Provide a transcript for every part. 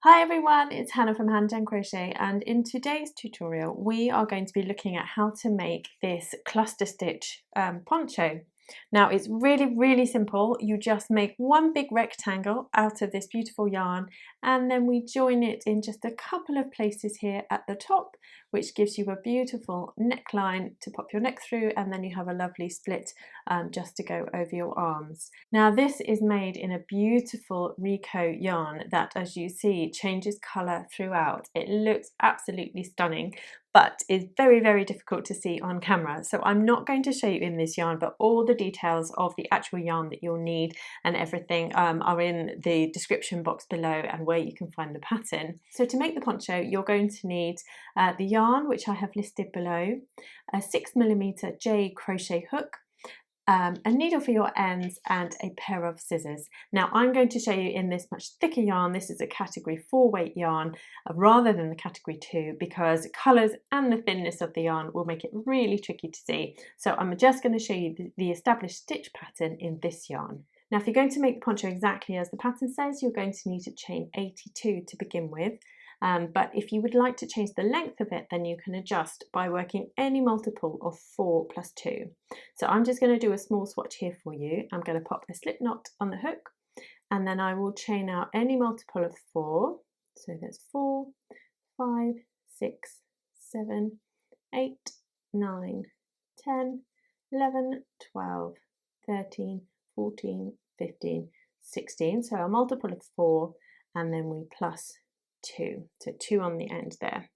Hi everyone, it's Hannah from Hand Done Crochet, and in today's tutorial we are going to be looking at how to make this cluster stitch poncho. Now it's really simple. You just make one big rectangle out of this beautiful yarn and then we join it in just a couple of places here at the top, which gives you a beautiful neckline to pop your neck through, and then you have a lovely split just to go over your arms. Now this is made in a beautiful Rico yarn that, as you see, changes colour throughout. It looks absolutely stunning, but is very difficult to see on camera. So I'm not going to show you in this yarn, but all the details of the actual yarn that you'll need and everything are in the description box below and where you can find the pattern. So to make the poncho, you're going to need the yarn, which I have listed below, a 6mm J crochet hook, a needle for your ends and a pair of scissors. Now I'm going to show you in this much thicker yarn. This is a category 4 weight yarn rather than the category 2, because colours and the thinness of the yarn will make it really tricky to see. So I'm just going to show you the established stitch pattern in this yarn. Now if you're going to make the poncho exactly as the pattern says, you're going to need to chain 82 to begin with. But if you would like to change the length of it, then you can adjust by working any multiple of 4 plus 2. So I'm just going to do a small swatch here for you. I'm going to pop a slip knot on the hook and then I will chain out any multiple of 4. So there's 4, 5, 6, 7, 8, 9, 10, 11, 12, 13, 14, 15, 16. So a multiple of 4 and then we plus 2, so 2 on the end there.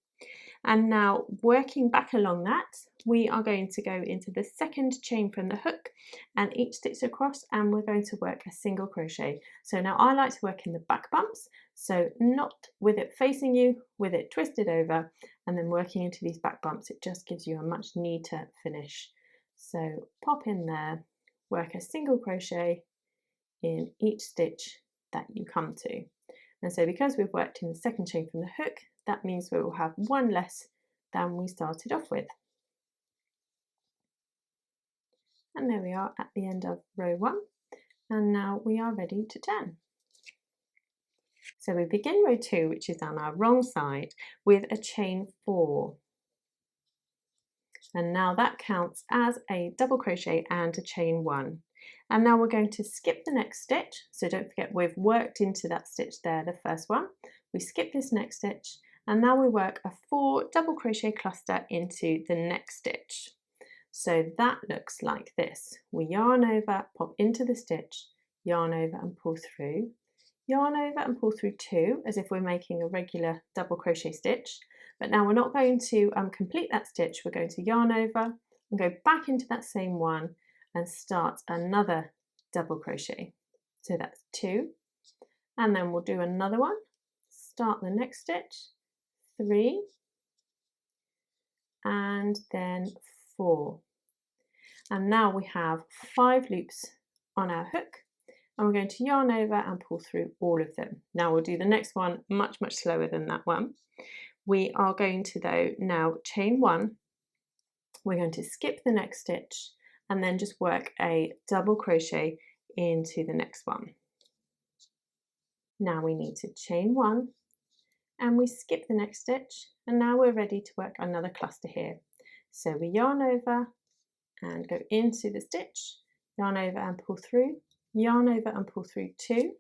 And now working back along that, we are going to go into the second chain from the hook and each stitch across, and we're going to work a single crochet. So now I like to work in the back bumps, so not with it facing you, with it twisted over, and then working into these back bumps. It just gives you a much neater finish. So pop in there, work a single crochet in each stitch that you come to. And so because we've worked in the second chain from the hook, that means we will have one less than we started off with. And there we are at the end of row 1. And now we are ready to turn. So we begin row 2, which is on our wrong side, with a chain 4. And now that counts as a double crochet and a chain 1. And now we're going to skip the next stitch. So don't forget, we've worked into that stitch there, the first one. We skip this next stitch and now we work a 4 double crochet cluster into the next stitch. So that looks like this. We yarn over, pop into the stitch, yarn over and pull through, yarn over and pull through 2, as if we're making a regular double crochet stitch. But now we're not going to complete that stitch. We're going to yarn over and go back into that same one and start another double crochet. So that's 2, and then we'll do another one, start the next stitch, 3, and then 4. And now we have 5 loops on our hook, and we're going to yarn over and pull through all of them. Now we'll do the next one much slower than that one. We are going to though now chain 1, we're going to skip the next stitch and then just work a double crochet into the next one. Now we need to chain 1 and we skip the next stitch, and now we're ready to work another cluster here. So we yarn over and go into the stitch, yarn over and pull through, yarn over and pull through 2,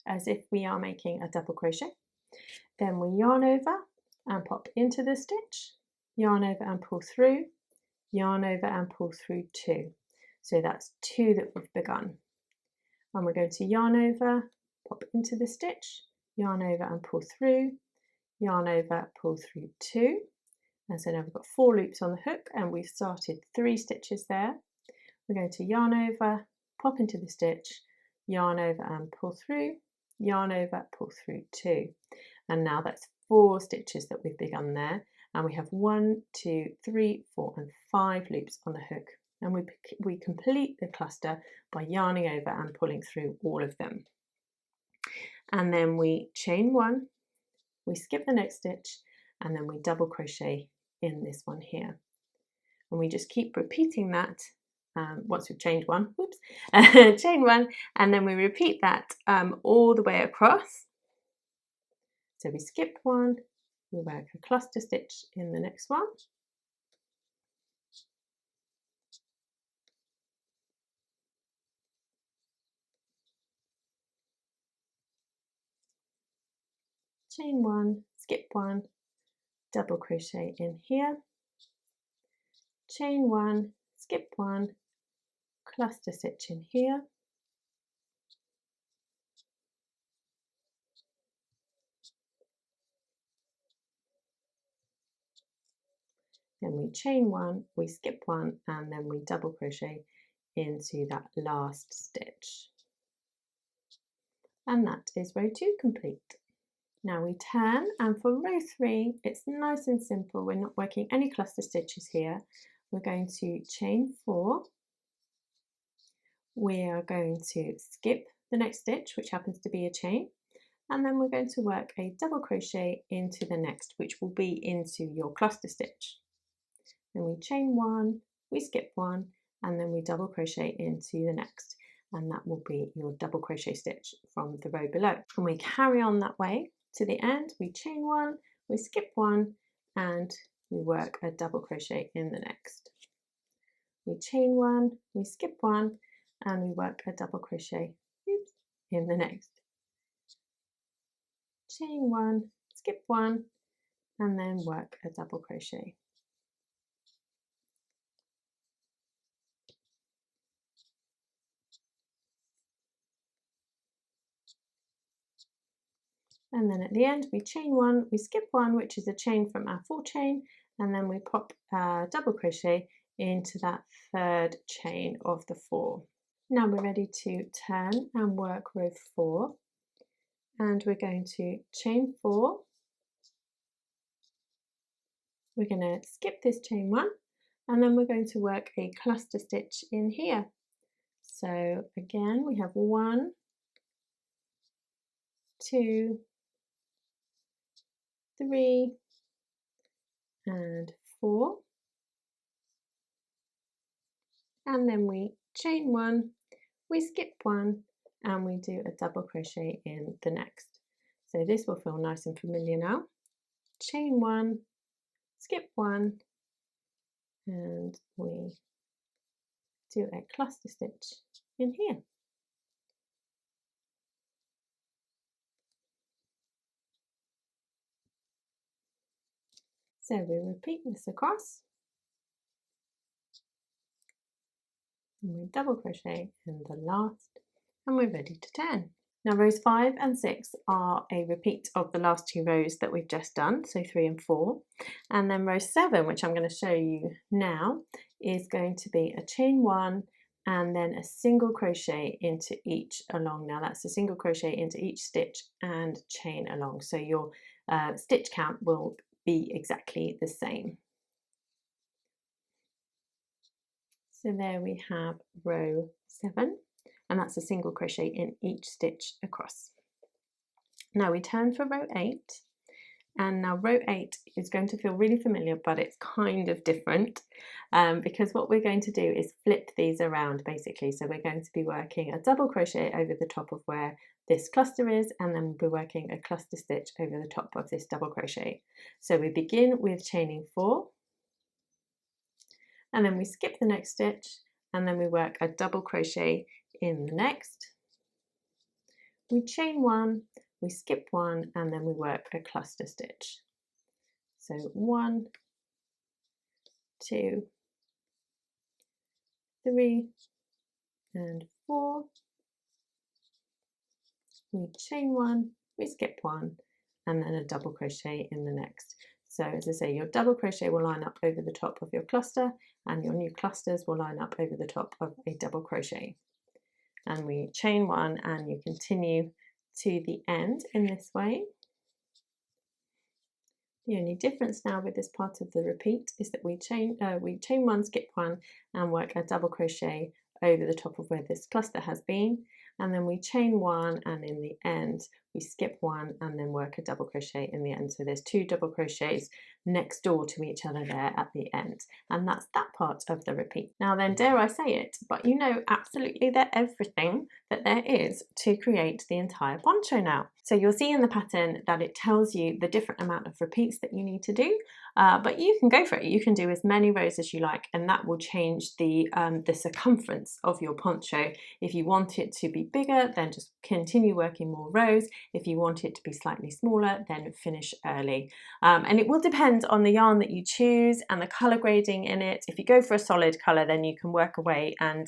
as if we are making a double crochet. Then we yarn over and pop into the stitch, yarn over and pull through, yarn over and pull through 2. So that's 2 that we've begun. And we're going to yarn over, pop into the stitch, yarn over and pull through, yarn over, pull through 2. And so now we've got 4 loops on the hook and we've started 3 stitches there. We're going to yarn over, pop into the stitch, yarn over and pull through, yarn over, pull through 2. And now that's 4 stitches that we've begun there. And we have 1, 2, 3, 4 and 5 loops on the hook. And we complete the cluster by yarning over and pulling through all of them. And then we chain 1, we skip the next stitch, and then we double crochet in this one here. And we just keep repeating that once we've chained 1, whoops, chain 1, and then we repeat that all the way across. So we skip one, we work a cluster stitch in the next one, chain one, skip one, double crochet in here, chain one, skip one, cluster stitch in here, then we chain one, we skip one, and then we double crochet into that last stitch. And that is row 2 complete. Now we turn, and for row 3 it's nice and simple. We're not working any cluster stitches here. We're going to chain 4, we are going to skip the next stitch, which happens to be a chain, and then we're going to work a double crochet into the next, which will be into your cluster stitch. Then we chain 1, we skip 1, and then we double crochet into the next, and that will be your double crochet stitch from the row below. And we carry on that way to the end. We chain 1, we skip 1, and we work a double crochet in the next. We chain 1, we skip 1, and we work a double crochet in the next. Chain 1, skip 1, and then work a double crochet. And then at the end we chain 1, we skip 1, which is a chain from our 4 chain, and then we pop a double crochet into that 3rd chain of the 4. Now we're ready to turn and work row 4, and we're going to chain 4, we're going to skip this chain 1, and then we're going to work a cluster stitch in here. So again we have 1, 2, 3, and 4, and then we chain 1, we skip 1, and we do a double crochet in the next. So this will feel nice and familiar now. Chain 1, skip 1, and we do a cluster stitch in here. So we repeat this across, and we double crochet in the last, and we're ready to turn. Now rows 5 and 6 are a repeat of the last 2 rows that we've just done, so 3 and 4, and then row 7, which I'm going to show you now, is going to be a chain 1 and then a single crochet into each along. Now that's a single crochet into each stitch and chain along, so your stitch count will be exactly the same. So there we have row 7, and that's a single crochet in each stitch across. Now we turn for row 8, and now row 8 is going to feel really familiar, but it's kind of different because what we're going to do is flip these around basically. So we're going to be working a double crochet over the top of where this cluster is, and then we'll be working a cluster stitch over the top of this double crochet. So we begin with chaining 4, and then we skip the next stitch, and then we work a double crochet in the next. We chain 1, we skip 1, and then we work a cluster stitch. So 1, 2, 3, and 4. We chain 1, we skip 1, and then a double crochet in the next. So as I say, your double crochet will line up over the top of your cluster, and your new clusters will line up over the top of a double crochet. And we chain 1, and you continue to the end in this way. The only difference now with this part of the repeat is that we chain 1, skip 1, and work a double crochet over the top of where this cluster has been, and then we chain 1, and in the end we skip 1 and then work a double crochet in the end. So there's 2 double crochets next door to each other there at the end, and that's that part of the repeat. Now then, dare I say it, but you know absolutely that everything that there is to create the entire poncho now. So you'll see in the pattern that it tells you the different amount of repeats that you need to do, but you can go for it. You can do as many rows as you like, and that will change the circumference of your poncho. If you want it to be bigger, then just continue working more rows. If you want it to be slightly smaller, then finish early. And it will depend on the yarn that you choose and the colour grading in it. If you go for a solid colour, then you can work away and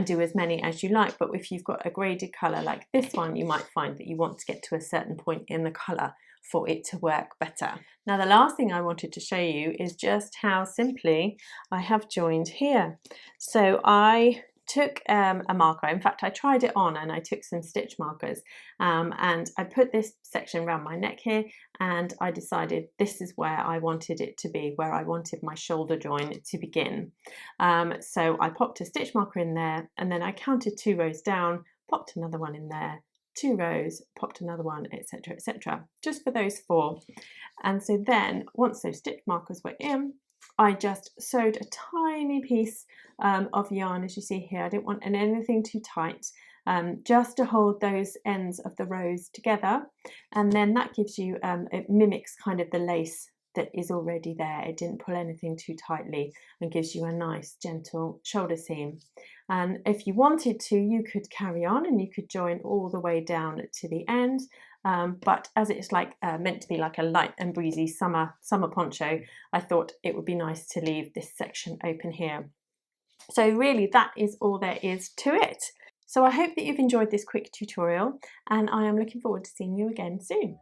do as many as you like. But if you've got a graded colour like this one, you might find that you want to get to a certain point in the colour for it to work better. Now, the last thing I wanted to show you is just how simply I have joined here. So I took a marker. In fact, I tried it on and I took some stitch markers and I put this section around my neck here, and I decided this is where I wanted it to be, where I wanted my shoulder join to begin. So I popped a stitch marker in there, and then I counted 2 rows down, popped another one in there, 2 rows, popped another one, etc., etc., just for those 4. And so then once those stitch markers were in, I just sewed a tiny piece of yarn, as you see here. I didn't want anything too tight, just to hold those ends of the rows together, and then that gives you, it mimics kind of the lace that is already there. It didn't pull anything too tightly and gives you a nice gentle shoulder seam. And if you wanted to, you could carry on and you could join all the way down to the end. But as it's like meant to be like a light and breezy summer poncho, I thought it would be nice to leave this section open here. So really that is all there is to it. So I hope that you've enjoyed this quick tutorial, and I am looking forward to seeing you again soon.